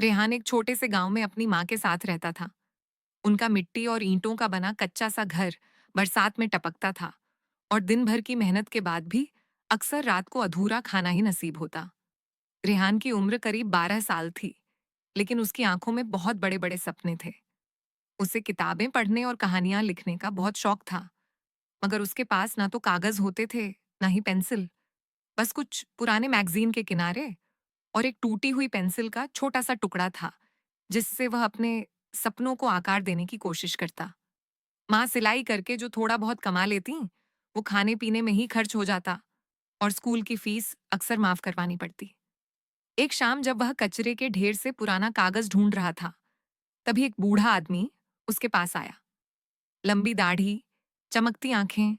रेहान एक छोटे से गांव में अपनी माँ के साथ रहता था। उनका मिट्टी और ईंटों का बना कच्चा सा घर बरसात में टपकता था और दिन भर की मेहनत के बाद भी अक्सर रात को अधूरा खाना ही नसीब होता। रेहान की उम्र करीब 12 साल थी, लेकिन उसकी आंखों में बहुत बड़े बड़े सपने थे। उसे किताबें पढ़ने और कहानियां लिखने का बहुत शौक था, मगर उसके पास ना तो कागज होते थे, ना ही पेंसिल। बस कुछ पुराने मैगजीन के किनारे और एक टूटी हुई पेंसिल का छोटा सा टुकड़ा था, जिससे वह अपने सपनों को आकार देने की कोशिश करता। माँ सिलाई करके जो थोड़ा बहुत कमा लेती, वो खाने पीने में ही खर्च हो जाता और स्कूल की फीस अक्सर माफ करवानी पड़ती। एक शाम जब वह कचरे के ढेर से पुराना कागज ढूंढ रहा था, तभी एक बूढ़ा आदमी उसके पास आया। लंबी दाढ़ी, चमकती आंखें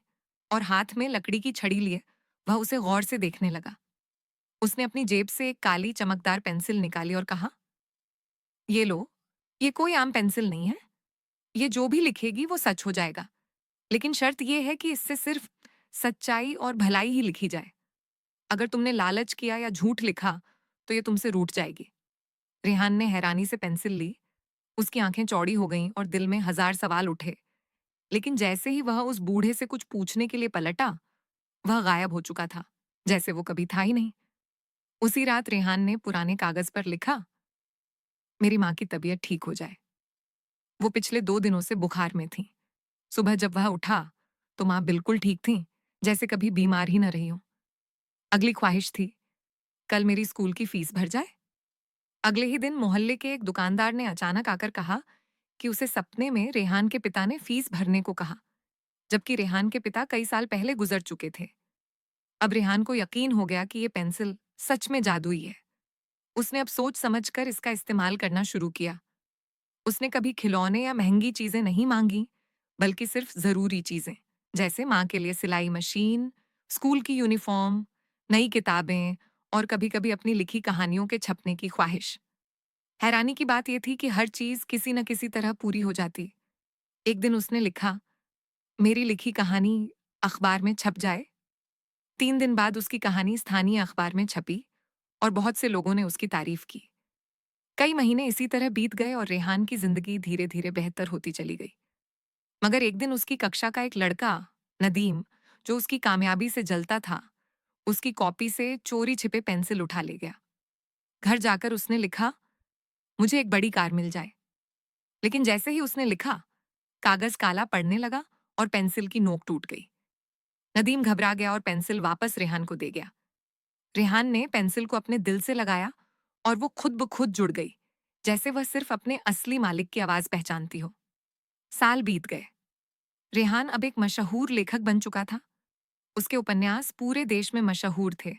और हाथ में लकड़ी की छड़ी लिए वह उसे गौर से देखने लगा। उसने अपनी जेब से एक काली चमकदार पेंसिल निकाली और कहा, ये लो, ये कोई आम पेंसिल नहीं है। ये जो भी लिखेगी वो सच हो जाएगा, लेकिन शर्त ये है कि इससे सिर्फ सच्चाई और भलाई ही लिखी जाए। अगर तुमने लालच किया या झूठ लिखा, तो ये तुमसे रूठ जाएगी। रेहान ने हैरानी से पेंसिल ली। उसकी आंखें चौड़ी हो गईं और दिल में हजार सवाल उठे। लेकिन जैसे ही वह उस बूढ़े से कुछ पूछने के लिए पलटा, वह गायब हो चुका था, जैसे वो कभी था ही नहीं। उसी रात रेहान ने पुराने कागज पर लिखा, मेरी माँ की तबीयत ठीक हो जाए। वो पिछले 2 दिनों से बुखार में थी। सुबह जब वह उठा, तो माँ बिल्कुल ठीक थी, जैसे कभी बीमार ही न रही हो। अगली ख्वाहिश थी, कल मेरी स्कूल की फीस भर जाए। अगले ही दिन मोहल्ले के एक दुकानदार ने अचानक आकर कहा कि उसे सपने में रेहान के पिता ने फीस भरने को कहा, जबकि रेहान के पिता कई साल पहले गुजर चुके थे। अब रेहान को यकीन हो गया कि ये पेंसिल सच में जादुई है। उसने अब सोच समझकर इसका इस्तेमाल करना शुरू किया। उसने कभी खिलौने या महंगी चीजें नहीं मांगी, बल्कि सिर्फ जरूरी चीजें, जैसे माँ के लिए सिलाई मशीन, स्कूल की यूनिफॉर्म, नई किताबें और कभी-कभी अपनी लिखी कहानियों के छपने की ख्वाहिश। हैरानी की बात यह थी कि हर चीज किसी न किसी तरह पूरी हो जाती। एक दिन उसने लिखा, मेरी लिखी कहानी अखबार में छप जाए। 3 दिन बाद उसकी कहानी स्थानीय अखबार में छपी और बहुत से लोगों ने उसकी तारीफ की। कई महीने इसी तरह बीत गए और रेहान की जिंदगी धीरे धीरे बेहतर होती चली गई। मगर एक दिन उसकी कक्षा का एक लड़का, नदीम, जो उसकी कामयाबी से जलता था, उसकी कॉपी से चोरी छिपे पेंसिल उठा ले गया। घर जाकर उसने लिखा, मुझे एक बड़ी कार मिल जाए। लेकिन जैसे ही उसने लिखा, कागज काला पड़ने लगा और पेंसिल की नोक टूट गई। नदीम घबरा गया और पेंसिल वापस रेहान को दे गया। रेहान ने पेंसिल को अपने दिल से लगाया और वो खुद ब खुद जुड़ गई, जैसे वह सिर्फ अपने असली मालिक की आवाज पहचानती हो। साल बीत गए। रेहान अब एक मशहूर लेखक बन चुका था। उसके उपन्यास पूरे देश में मशहूर थे।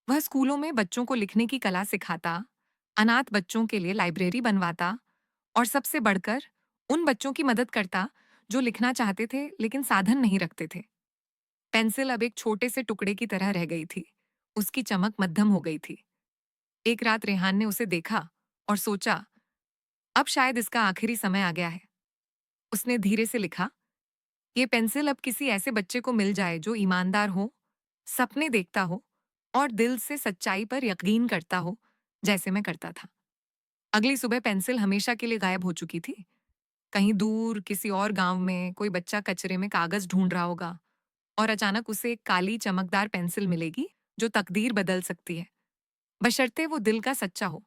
वह स्कूलों में बच्चों को लिखने की कला सिखाता, अनाथ बच्चों के लिए लाइब्रेरी बनवाता और सबसे बढ़कर उन बच्चों की मदद करता जो लिखना चाहते थे लेकिन साधन नहीं रखते थे। पेंसिल अब एक छोटे से टुकड़े की तरह रह गई थी। उसकी चमक मध्यम हो गई थी। एक रात रेहान ने उसे देखा और सोचा, अब शायद इसका आखिरी समय आ गया है। उसने धीरे से लिखा, ये पेंसिल अब किसी ऐसे बच्चे को मिल जाए जो ईमानदार हो, सपने देखता हो और दिल से सच्चाई पर यकीन करता हो, जैसे मैं करता था। अगली सुबह पेंसिल हमेशा के लिए गायब हो चुकी थी। कहीं दूर किसी और गांव में कोई बच्चा कचरे में कागज ढूंढ रहा होगा और अचानक उसे एक काली चमकदार पेंसिल मिलेगी जो तकदीर बदल सकती है, बशर्ते वो दिल का सच्चा हो।